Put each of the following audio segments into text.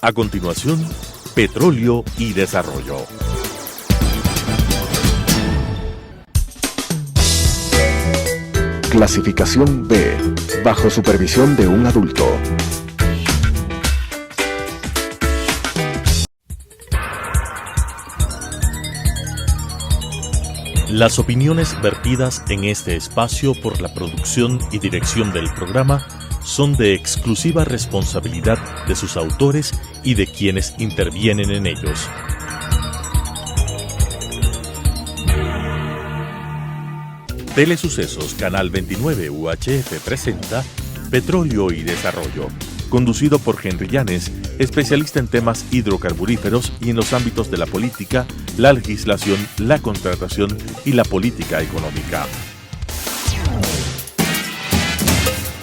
A continuación, Petróleo y Desarrollo. Clasificación B, bajo supervisión de un adulto. Las opiniones vertidas en este espacio por la producción y dirección del programa son de exclusiva responsabilidad de sus autores y de quienes intervienen en ellos. Telesucesos Canal 29 UHF presenta Petróleo y Desarrollo, conducido por Henry Llanes, especialista en temas hidrocarburíferos y en los ámbitos de la política, la legislación, la contratación y la política económica.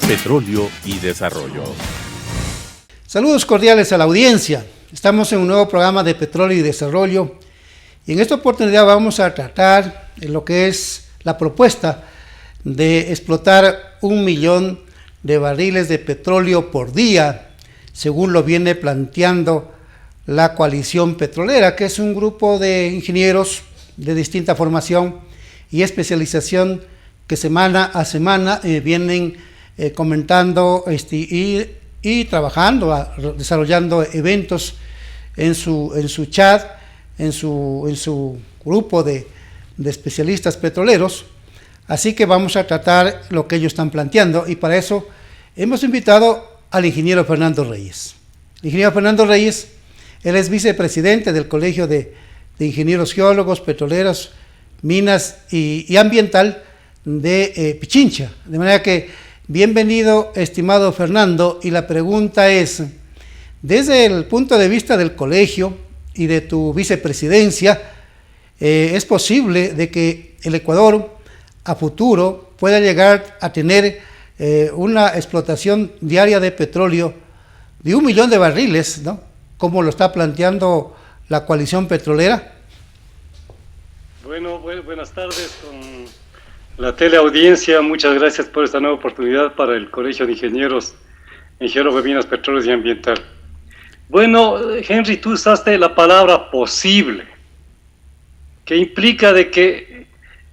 Petróleo y Desarrollo. Saludos cordiales a la audiencia. Estamos en un nuevo programa de Petróleo y Desarrollo y en esta oportunidad vamos a tratar lo que es la propuesta de explotar 1 millón de barriles de petróleo por día, según lo viene planteando la Coalición Petrolera, que es un grupo de ingenieros de distinta formación y especialización que semana a semana vienen comentando y trabajando, desarrollando eventos en su chat, en su grupo de especialistas petroleros. Así que vamos a tratar lo que ellos están planteando y para eso hemos invitado al ingeniero Fernando Reyes. El ingeniero Fernando Reyes, él es vicepresidente del Colegio de Ingenieros Geólogos, Petroleros, Minas y Ambiental de Pichincha. De manera que, bienvenido, estimado Fernando, y la pregunta es, desde el punto de vista del colegio y de tu vicepresidencia, ¿es posible de que el Ecuador a futuro pueda llegar a tener una explotación diaria de petróleo de 1 millón de barriles, ¿no?, como lo está planteando la Coalición Petrolera? Bueno, buenas tardes con la teleaudiencia. Muchas gracias por esta nueva oportunidad para el Colegio de Ingenieros en Geólogos de Minas, Petróleos y Ambiental. Bueno, Henry, tú usaste la palabra posible, que implica de que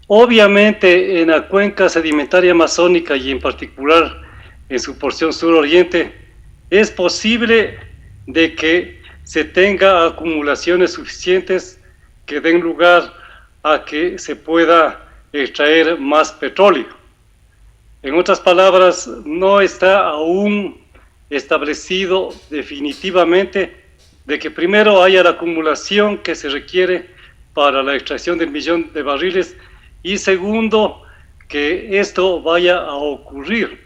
obviamente en la cuenca sedimentaria amazónica y en particular en su porción suroriente es posible de que se tenga acumulaciones suficientes que den lugar a que se pueda extraer más petróleo. En otras palabras, no está aún establecido definitivamente de que primero haya la acumulación que se requiere para la extracción del 1 millón de barriles y segundo, que esto vaya a ocurrir.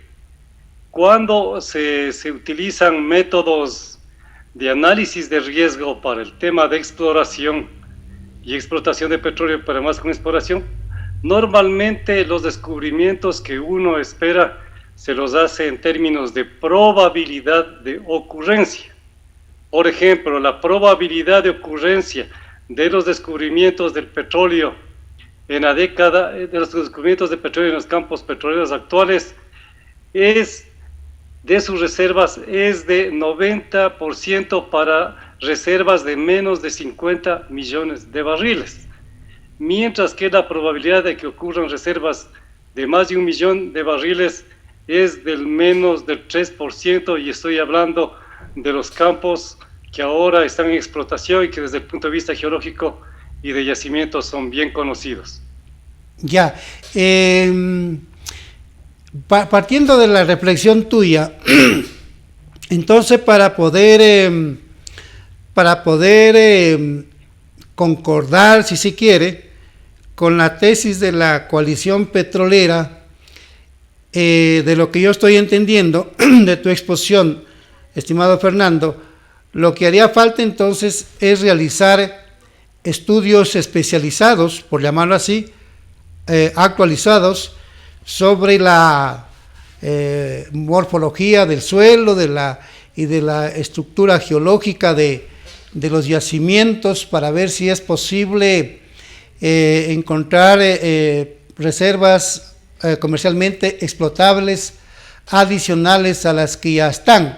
Cuando se utilizan métodos de análisis de riesgo para el tema de exploración y explotación de petróleo, pero más con exploración, normalmente los descubrimientos que uno espera se los hace en términos de probabilidad de ocurrencia. Por ejemplo, la probabilidad de ocurrencia de los descubrimientos del petróleo en la década, de los descubrimientos de petróleo en los campos petroleros actuales, de sus reservas es de 90% para reservas de menos de 50 millones de barriles, mientras que la probabilidad de que ocurran reservas de más de 1 millón de barriles es del menos del 3%, y estoy hablando de los campos que ahora están en explotación y que desde el punto de vista geológico y de yacimientos son bien conocidos. Ya, partiendo de la reflexión tuya, entonces para poder concordar, si se quiere, con la tesis de la Coalición Petrolera, de lo que yo estoy entendiendo de tu exposición, estimado Fernando, lo que haría falta entonces es realizar estudios especializados, por llamarlo así, actualizados, sobre la morfología del suelo y de la estructura geológica de los yacimientos, para ver si es posible encontrar reservas comercialmente explotables adicionales a las que ya están.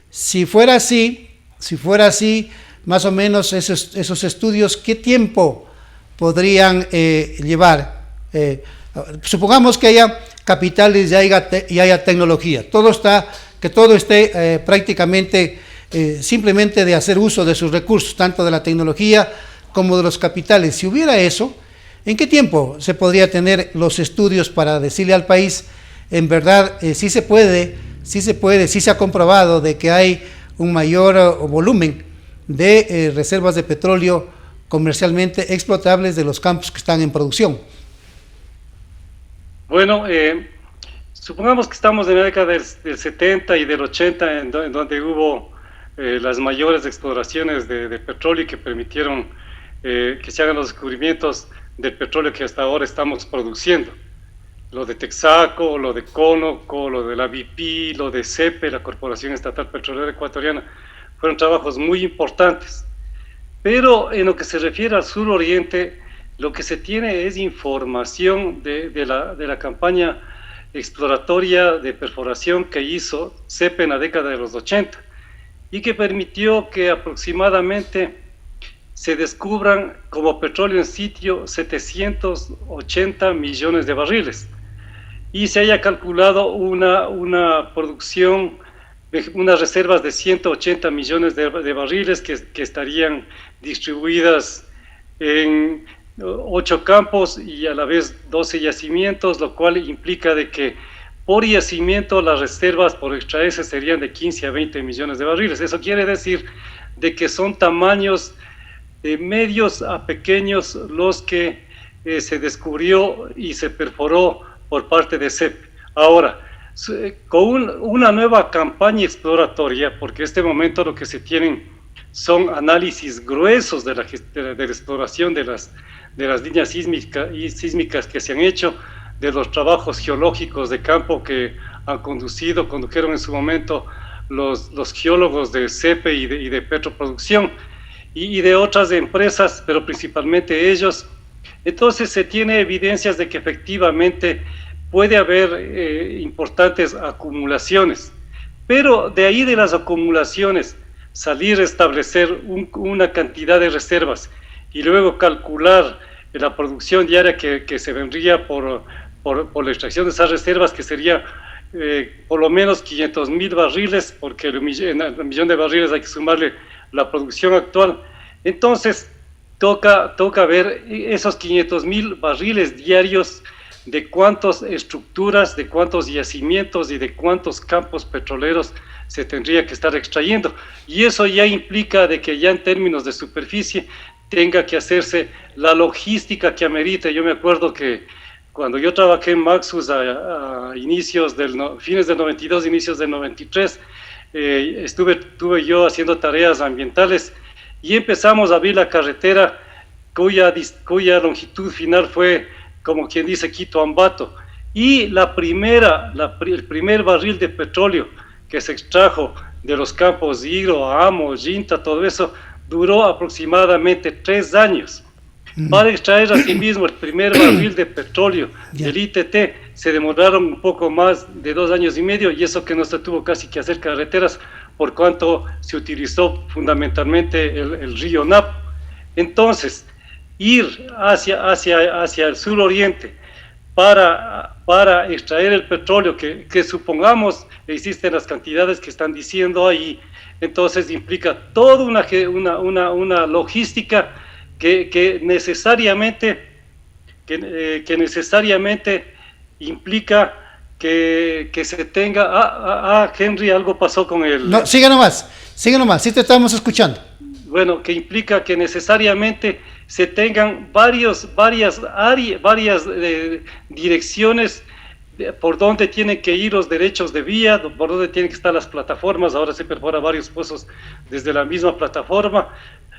Si fuera así, Si fuera así, más o menos esos estudios, ¿qué tiempo podrían llevar? Supongamos que haya capitales y haya tecnología, que todo esté prácticamente simplemente de hacer uso de sus recursos, tanto de la tecnología como de los capitales. Si hubiera eso, ¿en qué tiempo se podría tener los estudios para decirle al país, en verdad, sí se ha comprobado de que hay un mayor volumen de reservas de petróleo comercialmente explotables de los campos que están en producción? Bueno, supongamos que estamos en la década del 70 y del 80, en donde hubo las mayores exploraciones de petróleo y que permitieron que se hagan los descubrimientos del petróleo que hasta ahora estamos produciendo. Lo de Texaco, lo de Conoco, lo de la BP, lo de CEPE, la Corporación Estatal Petrolera Ecuatoriana, fueron trabajos muy importantes. Pero en lo que se refiere al suroriente, lo que se tiene es información de la campaña exploratoria de perforación que hizo CEPE en la década de los 80 y que permitió que aproximadamente se descubran como petróleo en sitio 780 millones de barriles y se haya calculado una producción, unas reservas de 180 millones de barriles que estarían distribuidas en 8 campos y a la vez 12 yacimientos, lo cual implica de que por yacimiento las reservas por extraerse serían de 15 a 20 millones de barriles. Eso quiere decir de que son tamaños de medios a pequeños los que se descubrió y se perforó por parte de CEP. Ahora, con una nueva campaña exploratoria, porque en este momento lo que se tienen son análisis gruesos de la exploración de las líneas sísmicas que se han hecho, de los trabajos geológicos de campo que condujeron en su momento los geólogos de CEPE y de Petroproducción y de otras empresas, pero principalmente ellos. Entonces se tiene evidencias de que efectivamente puede haber importantes acumulaciones, pero de ahí de las acumulaciones salir a establecer una cantidad de reservas y luego calcular la producción diaria que se vendría por la extracción de esas reservas, que sería por lo menos 500,000 barriles, porque al millón de barriles hay que sumarle la producción actual. Entonces toca ver esos 500,000 barriles diarios, de cuántas estructuras, de cuántos yacimientos y de cuántos campos petroleros se tendría que estar extrayendo. Y eso ya implica de que ya en términos de superficie tenga que hacerse la logística que amerita. Yo me acuerdo que cuando yo trabajé en Maxus a fines del 92, inicios del 93, estuve yo haciendo tareas ambientales y empezamos a abrir la carretera cuya longitud final fue, como quien dice, Quito-Ambato. Y el primer barril de petróleo que se extrajo de los campos Higro, Amo, Yinta, todo eso, duró aproximadamente 3 años. Para extraer asimismo el primer barril de petróleo del ITT se demoraron un poco más de 2 años y medio, y eso que no se tuvo casi que hacer carreteras por cuanto se utilizó fundamentalmente el río Napo. Entonces, ir hacia el suroriente para extraer el petróleo que supongamos existen las cantidades que están diciendo ahí, entonces implica toda una logística que necesariamente implica que se tenga... Henry, algo pasó con él. No, sigue nomás, sí te estamos escuchando. Bueno, que implica que necesariamente se tengan varias direcciones por donde tienen que ir los derechos de vía, por donde tienen que estar las plataformas. Ahora se perfora varios pozos desde la misma plataforma,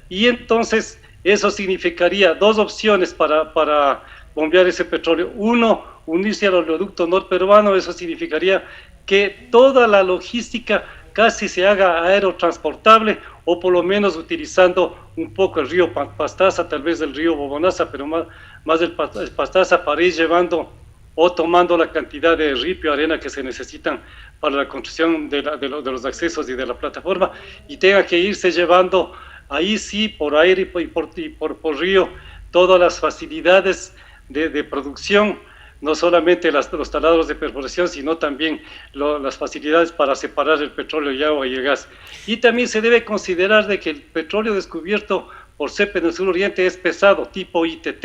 y entonces eso significaría 2 opciones para bombear ese petróleo. Uno, unirse al oleoducto norperuano. Eso significaría que toda la logística casi se haga aerotransportable, o por lo menos utilizando un poco el río Pastaza, tal vez el río Bobonaza, pero más del Pastaza, para ir llevando o tomando la cantidad de ripio, arena que se necesitan para la construcción de los accesos y de la plataforma, y tenga que irse llevando ahí sí por aire y por río todas las facilidades de producción, no solamente los taladros de perforación, sino también las facilidades para separar el petróleo y agua y el gas. Y también se debe considerar de que el petróleo descubierto por CEP en el sur oriente es pesado, tipo ITT,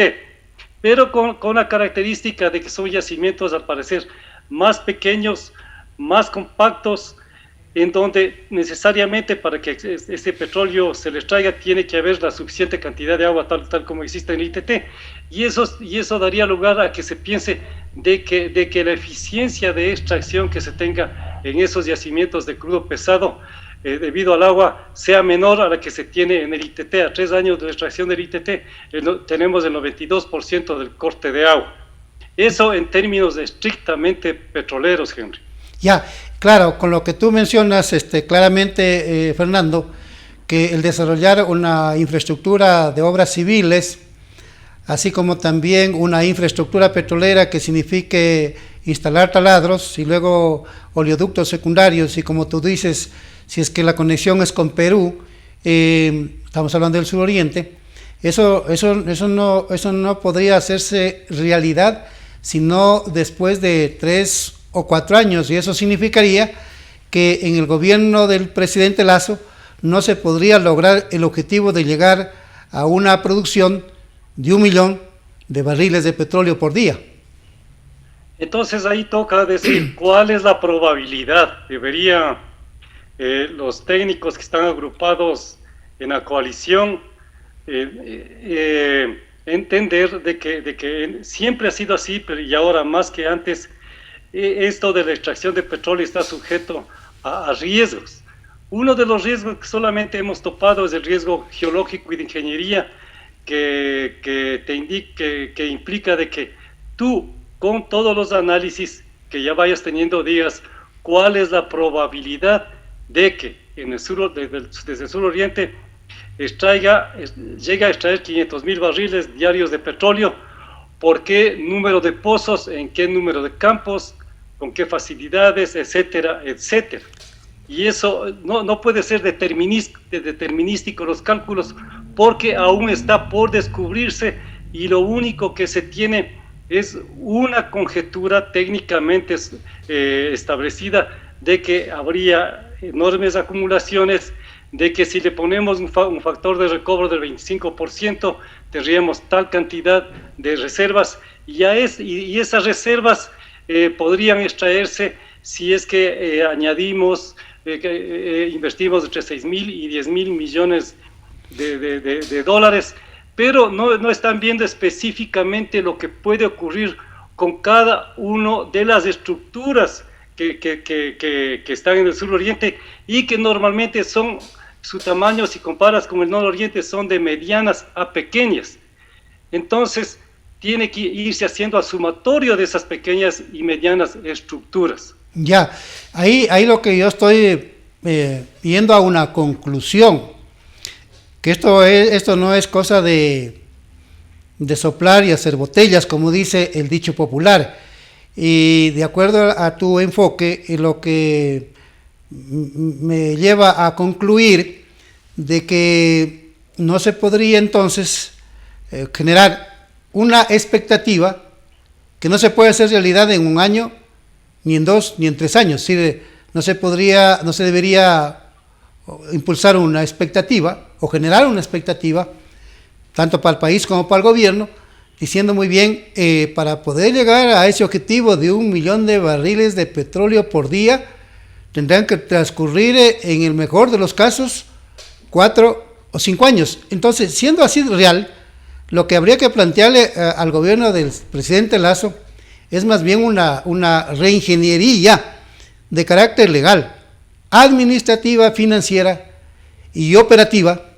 pero con la característica de que son yacimientos al parecer más pequeños, más compactos, en donde necesariamente para que este petróleo se les traiga tiene que haber la suficiente cantidad de agua tal como existe en el ITT, y eso daría lugar a que se piense de que la eficiencia de extracción que se tenga en esos yacimientos de crudo pesado debido al agua sea menor a la que se tiene en el ITT. A 3 años de extracción del ITT tenemos el 92% del corte de agua. Eso en términos estrictamente petroleros, Henry. Ya, claro, con lo que tú mencionas claramente, Fernando, que el desarrollar una infraestructura de obras civiles, así como también una infraestructura petrolera que signifique instalar taladros y luego oleoductos secundarios, y como tú dices, si es que la conexión es con Perú, estamos hablando del suroriente, eso no podría hacerse realidad sino después de 3 o 4 años, y eso significaría que en el gobierno del presidente Lasso no se podría lograr el objetivo de llegar a una producción de 1 millón de barriles de petróleo por día. Entonces ahí toca decir cuál es la probabilidad. Debería los técnicos que están agrupados en la coalición entender de que siempre ha sido así, pero y ahora más que antes, esto de la extracción de petróleo está sujeto a riesgos. Uno de los riesgos que solamente hemos topado es el riesgo geológico y de ingeniería que implica de que tú, con todos los análisis que ya vayas teniendo, digas cuál es la probabilidad de que en el sur, desde el sur oriente llegue a extraer 500,000 barriles diarios de petróleo, por qué número de pozos, en qué número de campos, con qué facilidades, etcétera, etcétera. Y eso no puede ser determinístico los cálculos, porque aún está por descubrirse, y lo único que se tiene es una conjetura técnicamente establecida de que habría enormes acumulaciones, de que si le ponemos un factor de recobro del 25%, tendríamos tal cantidad de reservas, y esas reservas podrían extraerse si es que añadimos, investimos entre 6,000 y 10,000 millones de dólares, pero no están viendo específicamente lo que puede ocurrir con cada una de las estructuras que están en el sur oriente, y que normalmente son, su tamaño, si comparas con el nororiente, son de medianas a pequeñas. Entonces tiene que irse haciendo al sumatorio de esas pequeñas y medianas estructuras. Ya, ahí lo que yo estoy yendo a una conclusión, que esto no es cosa de soplar y hacer botellas, como dice el dicho popular, y de acuerdo a tu enfoque, lo que me lleva a concluir de que no se podría entonces generar una expectativa que no se puede hacer realidad en 1 año, ni en 2, ni en 3 años. ¿Sí? No se debería impulsar una expectativa o generar una expectativa, tanto para el país como para el gobierno, diciendo muy bien, para poder llegar a ese objetivo de 1 millón de barriles de petróleo por día, tendrán que transcurrir, en el mejor de los casos, 4 o 5 años. Entonces, siendo así real, lo que habría que plantearle al gobierno del presidente Lasso es más bien una reingeniería de carácter legal, administrativa, financiera y operativa,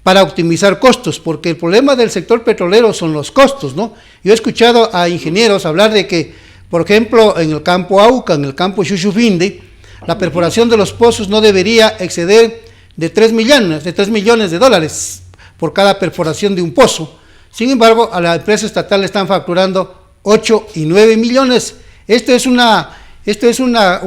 para optimizar costos, porque el problema del sector petrolero son los costos, ¿no? Yo he escuchado a ingenieros hablar de que, por ejemplo, en el campo Auca, en el campo Xuxufindi, la perforación de los pozos no debería exceder de 3 millones de dólares por cada perforación de un pozo. Sin embargo, a la empresa estatal le están facturando 8 y 9 millones. Esto es una Esto es una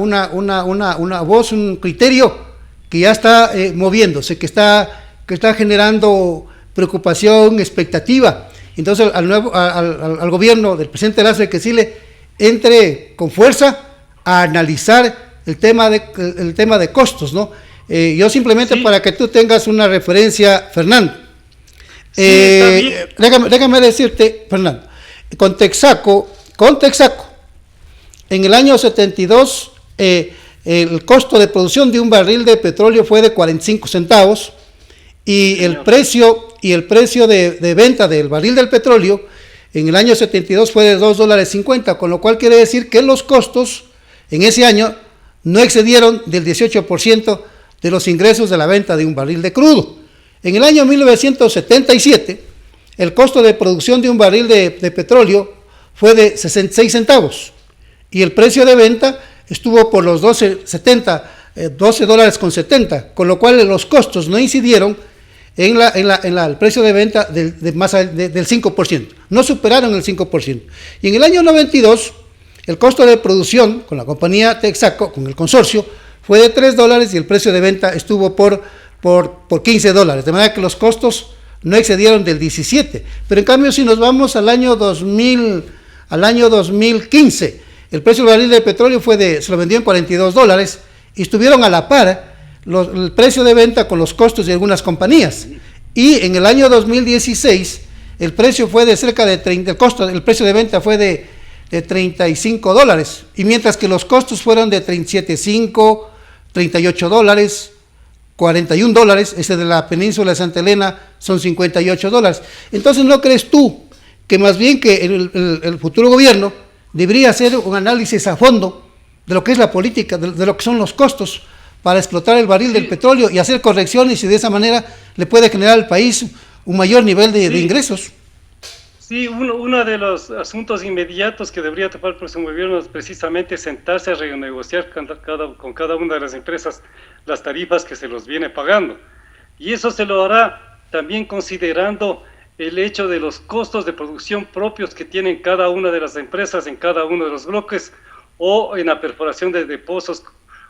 voz, un criterio que ya está moviéndose, que está generando preocupación, expectativa. Entonces al gobierno del presidente Lazo hay que decirle, entre con fuerza a analizar el tema de costos, ¿no? Yo simplemente, para que tú tengas una referencia, Fernando, déjame decirte, Fernando, con Texaco, en el año 72, el costo de producción de un barril de petróleo fue de 45 centavos y el precio de venta del barril del petróleo en el año 72 fue de $2.50, con lo cual quiere decir que los costos en ese año no excedieron del 18% de los ingresos de la venta de un barril de crudo. En el año 1977, el costo de producción de un barril de petróleo fue de 66 centavos y el precio de venta estuvo por los $12.70, con lo cual los costos no incidieron en el precio de venta del 5%, no superaron el 5%. Y en el año 92, el costo de producción con la compañía Texaco, con el consorcio, fue de $3 y el precio de venta estuvo por $15, de manera que los costos no excedieron del 17%. Pero en cambio, si nos vamos al año 2015, el precio del barril de petróleo se lo vendió en $42 y estuvieron a la par el precio de venta con los costos de algunas compañías. Y en el año 2016 el precio fue de cerca de el precio de venta fue de $35, y mientras que los costos fueron de $37.5, $38, $41, ese de la península de Santa Elena son $58. Entonces, ¿no crees tú que más bien que el futuro gobierno debería hacer un análisis a fondo de lo que es la política, de lo que son los costos para explotar el barril del petróleo y hacer correcciones, y de esa manera le puede generar al país un mayor nivel de ingresos? Sí, uno de los asuntos inmediatos que debería tomar el próximo gobierno es precisamente sentarse a renegociar con cada una de las empresas las tarifas que se los viene pagando. Y eso se lo hará también considerando el hecho de los costos de producción propios que tienen cada una de las empresas en cada uno de los bloques, o en la perforación de pozos,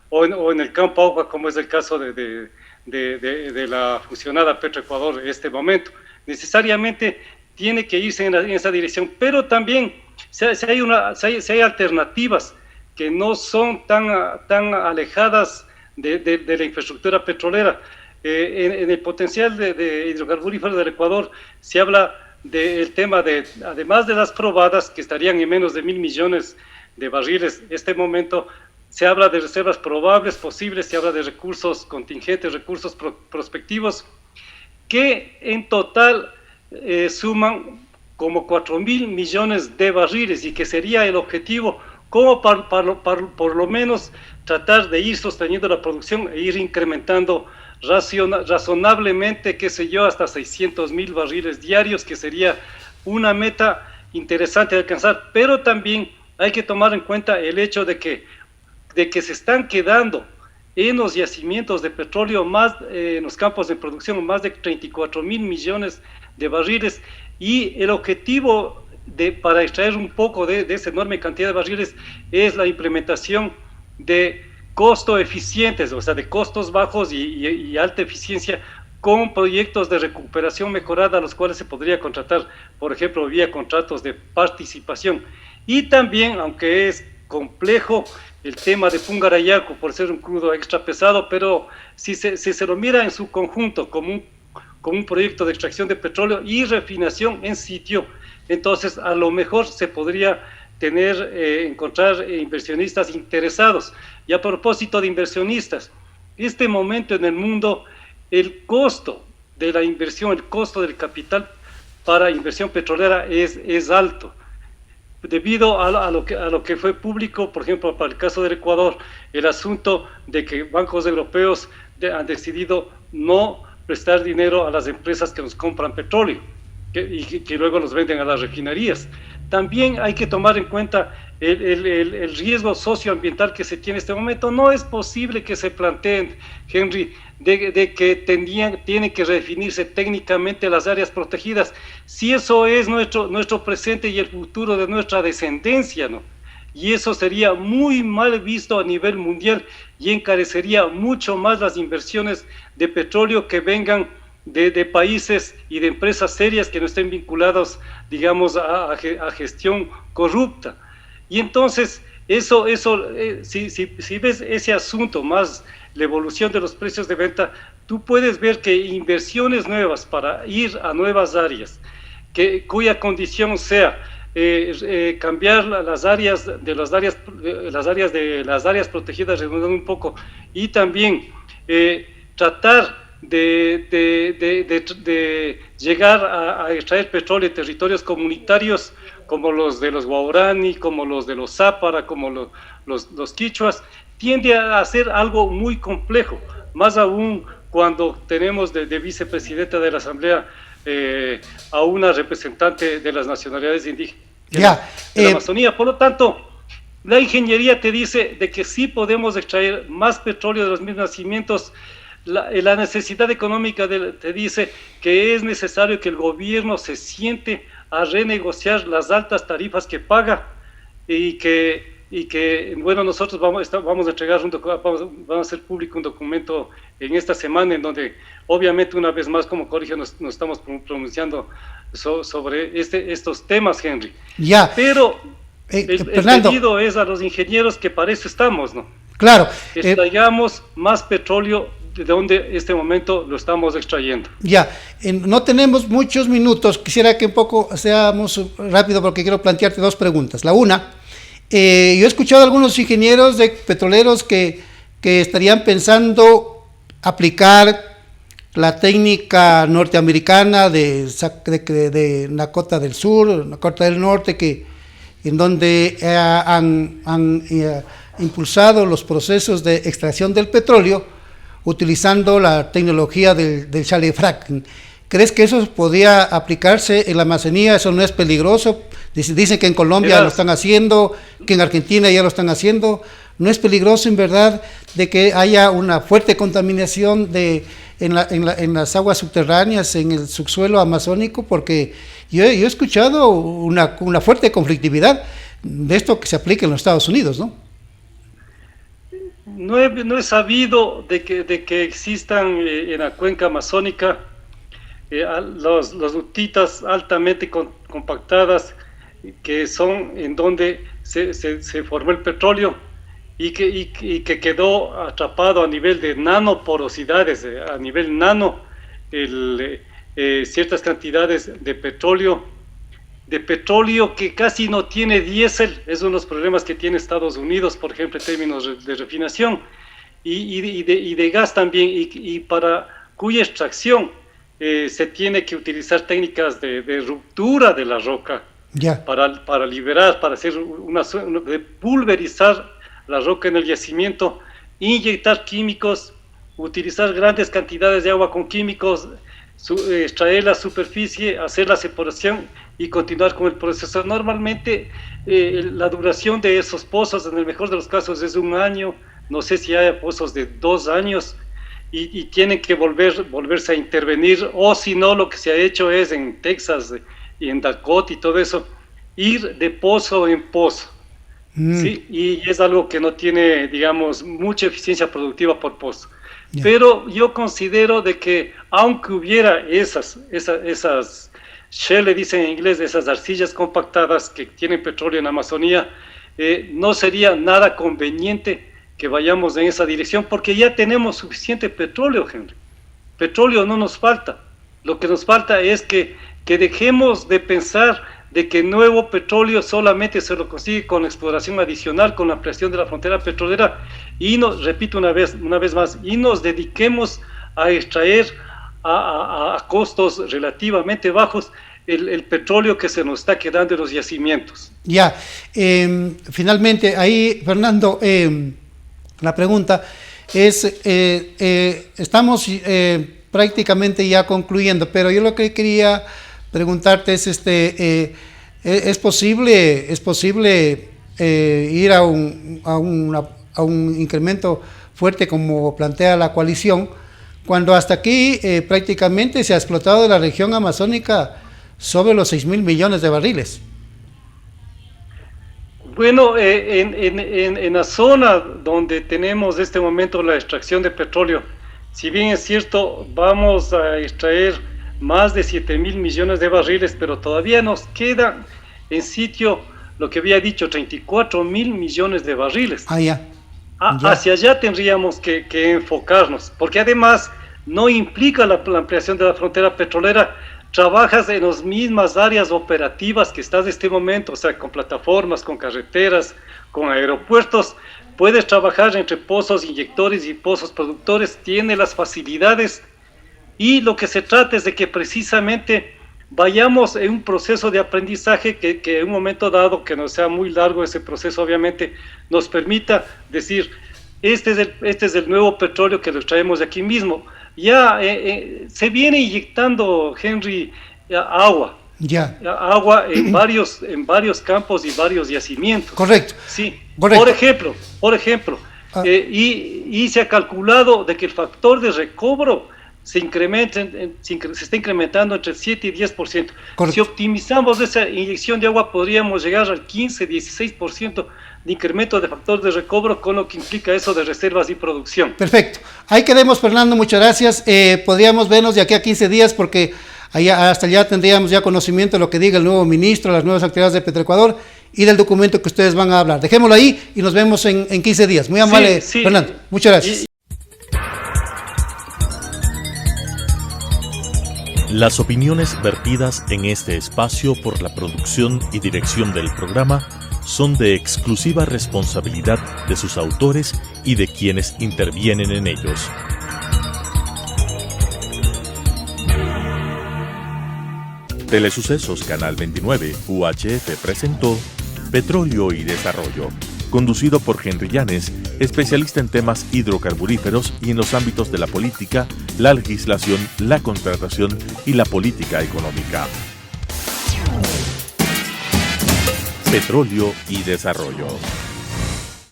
o en el campo agua, como es el caso de la fusionada Petroecuador en este momento. Necesariamente tiene que irse en esa dirección, pero también si hay alternativas que no son tan alejadas de la infraestructura petrolera. En el potencial de hidrocarburíferos del Ecuador se habla del tema además de las probadas, que estarían en menos de 1.000 millones de barriles en este momento, se habla de reservas probables, posibles, se habla de recursos contingentes, recursos prospectivos, que en total suman como 4.000 millones de barriles, y que sería el objetivo como por lo menos tratar de ir sosteniendo la producción e ir incrementando razonablemente, qué sé yo, hasta 600.000 barriles diarios, que sería una meta interesante de alcanzar. Pero también hay que tomar en cuenta el hecho de que se están quedando en los yacimientos de petróleo, en los campos de producción, más de 34.000 millones de barriles, y el objetivo para extraer un poco de esa enorme cantidad de barriles es la implementación de costo eficientes, o sea, de costos bajos y alta eficiencia, con proyectos de recuperación mejorada, a los cuales se podría contratar, por ejemplo, vía contratos de participación. Y también, aunque es complejo el tema de Pungarayacu por ser un crudo extra pesado, pero si se lo mira en su conjunto como un proyecto de extracción de petróleo y refinación en sitio, entonces a lo mejor se podría encontrar inversionistas interesados. Y a propósito de inversionistas, este momento en el mundo, el costo de la inversión, el costo del capital para inversión petrolera es alto, debido a lo que fue público, por ejemplo, para el caso del Ecuador, el asunto de que bancos europeos han decidido no prestar dinero a las empresas que nos compran petróleo y que luego los venden a las refinerías. También hay que tomar en cuenta el riesgo socioambiental que se tiene en este momento. No es posible que se planteen, Henry, de que tienen que redefinirse técnicamente las áreas protegidas, si eso es nuestro presente y el futuro de nuestra descendencia, ¿no? y eso sería muy mal visto a nivel mundial y encarecería mucho más las inversiones de petróleo que vengan de países y de empresas serias que no estén vinculados, digamos, a gestión corrupta. Y entonces, si ves ese asunto más la evolución de los precios de venta, tú puedes ver que inversiones nuevas para ir a nuevas áreas, cuya condición sea cambiar las áreas protegidas, redundando un poco, y también tratar de llegar a extraer petróleo en territorios comunitarios como los de los Guarani, como los de los Zápara, como los quichuas, tiende a ser algo muy complejo, más aún cuando tenemos de vicepresidenta de la Asamblea a una representante de las nacionalidades indígenas de la Amazonía. Por lo tanto, la ingeniería te dice de que sí podemos extraer más petróleo de los mismos nacimientos. La necesidad económica te dice que es necesario que el gobierno se siente a renegociar las altas tarifas que paga y que bueno, nosotros vamos a entregar vamos a hacer público un documento en esta semana en donde obviamente una vez más como colegio nos estamos pronunciando sobre estos temas, Henry. Ya. Pero el Fernando, pedido es a los ingenieros que para eso estamos, ¿no? Claro. Extraigamos más petróleo de donde este momento lo estamos extrayendo. Ya, no tenemos muchos minutos, quisiera que un poco seamos rápido porque quiero plantearte dos preguntas. La una, yo he escuchado a algunos ingenieros de petroleros que estarían pensando aplicar la técnica norteamericana de Dakota del Sur, Dakota del Norte, en donde han impulsado los procesos de extracción del petróleo utilizando la tecnología del shale fracking. ¿Crees que eso podría aplicarse en la Amazonía? ¿Eso no es peligroso? Dicen que en Colombia lo están haciendo, que en Argentina ya lo están haciendo. ¿No es peligroso en verdad de que haya una fuerte contaminación en las aguas subterráneas, en el subsuelo amazónico? Porque yo he escuchado una fuerte conflictividad de esto que se aplica en los Estados Unidos, ¿no? No he sabido de que existan en la cuenca amazónica los ductitas altamente compactadas que son en donde se formó el petróleo y que quedó atrapado a nivel de nanoporosidades, a nivel nano, ciertas cantidades de petróleo que casi no tiene diésel. Es uno de los problemas que tiene Estados Unidos, por ejemplo, en términos de refinación, y de gas también, y para cuya extracción se tiene que utilizar técnicas de ruptura de la roca, para liberar, para hacer de pulverizar la roca en el yacimiento, inyectar químicos, utilizar grandes cantidades de agua con químicos, extraer la superficie, hacer la separación y continuar con el proceso. Normalmente la duración de esos pozos, en el mejor de los casos, es 1 año, no sé si hay pozos de 2 años, y tienen que volverse a intervenir, o si no, lo que se ha hecho es en Texas y en Dakota y todo eso, ir de pozo en pozo. ¿Sí? Y es algo que no tiene, digamos, mucha eficiencia productiva por pozo. Pero yo considero de que aunque hubiera esas shale, dicen en inglés, esas arcillas compactadas que tienen petróleo en Amazonía, no sería nada conveniente que vayamos en esa dirección, porque ya tenemos suficiente petróleo, Henry. Petróleo no nos falta. Lo que nos falta es que dejemos de pensar de que nuevo petróleo solamente se lo consigue con exploración adicional, con la ampliación de la frontera petrolera, y repito una vez más, y nos dediquemos a extraer a costos relativamente bajos el petróleo que se nos está quedando en los yacimientos. Ya, finalmente, ahí, Fernando, la pregunta es, estamos prácticamente ya concluyendo, pero yo lo que quería preguntarte es, ¿es posible ir a un incremento fuerte como plantea la coalición, cuando hasta aquí prácticamente se ha explotado la región amazónica sobre los 6.000 millones de barriles? Bueno, en la zona donde tenemos en este momento la extracción de petróleo, si bien es cierto, vamos a extraer más de 7.000 millones de barriles, pero todavía nos queda en sitio lo que había dicho, 34.000 millones de barriles. Ya. Hacia allá tendríamos que enfocarnos, porque además no implica la ampliación de la frontera petrolera. Trabajas en las mismas áreas operativas que estás en este momento, o sea, con plataformas, con carreteras, con aeropuertos. Puedes trabajar entre pozos inyectores y pozos productores, tiene las facilidades, y lo que se trata es de que precisamente vayamos en un proceso de aprendizaje que en un momento dado, que no sea muy largo ese proceso, obviamente, nos permita decir, este es el nuevo petróleo que lo traemos de aquí mismo. Ya se viene inyectando, Henry, agua. Ya. Agua en varios campos y varios yacimientos. Correcto. Sí. Correcto. Por ejemplo, y se ha calculado de que el factor de recobro se está incrementando entre el 7 y 10%. Correcto. Si optimizamos esa inyección de agua, podríamos llegar al 15-16% de incremento de factor de recobro, con lo que implica eso de reservas y producción. Perfecto. Ahí quedemos, Fernando, muchas gracias. Podríamos vernos de aquí a 15 días porque hasta allá tendríamos ya conocimiento de lo que diga el nuevo ministro, las nuevas actividades de Petroecuador y del documento que ustedes van a hablar. Dejémoslo ahí y nos vemos en 15 días. Muy amable, sí. Fernando. Muchas gracias. Las opiniones vertidas en este espacio por la producción y dirección del programa son de exclusiva responsabilidad de sus autores y de quienes intervienen en ellos. Telesucesos Canal 29 UHF presentó Petróleo y Desarrollo, conducido por Henry Llanes, especialista en temas hidrocarburíferos y en los ámbitos de la política, la legislación, la contratación y la política económica. Petróleo y Desarrollo.